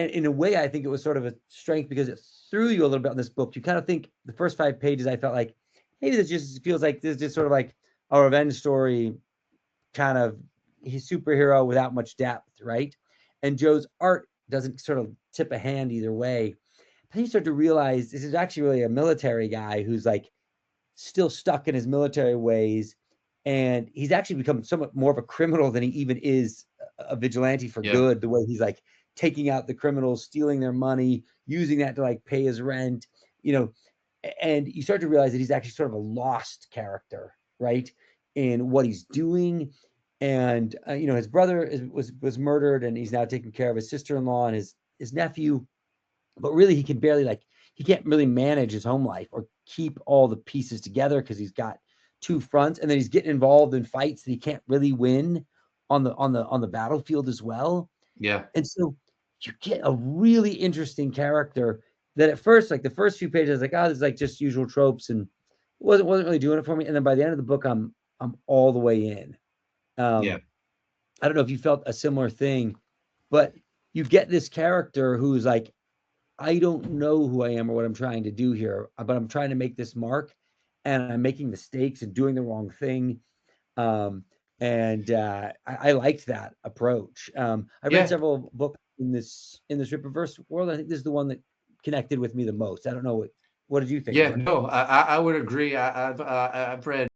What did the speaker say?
And in a way, I think it was sort of a strength because it threw you a little bit on this book. You kind of think the first 5 pages, I felt like maybe this just feels like this is just sort of like a revenge story, kind of he's superhero without much depth, right? And Joe's art doesn't sort of tip a hand either way. Then you start to realize this is actually really a military guy who's like still stuck in his military ways, and he's actually become somewhat more of a criminal than he even is a vigilante for Yeah. good. The way he's like taking out the criminals, stealing their money, using that to like pay his rent, you know. And you start to realize that he's actually sort of a lost character, right, in what he's doing. And his brother was murdered, and he's now taking care of his sister-in-law and his nephew. But really, he can't really manage his home life or keep all the pieces together because he's got two fronts, and then he's getting involved in fights that he can't really win on the battlefield as well. Yeah. And so you get a really interesting character that at first, like the first few pages, I was like, oh, this is like just usual tropes, and wasn't really doing it for me. And then by the end of the book, I'm all the way in. Yeah. Um, I don't know if you felt a similar thing, but you get this character who's like, I don't know who I am or what I'm trying to do here, but I'm trying to make this mark, and I'm making mistakes and doing the wrong thing. Um, and I liked that approach. I read Yeah. several books in this Rippaverse world. I think this is the one that connected with me the most. I don't know what did you think Yeah. of it? No, I would agree. I've read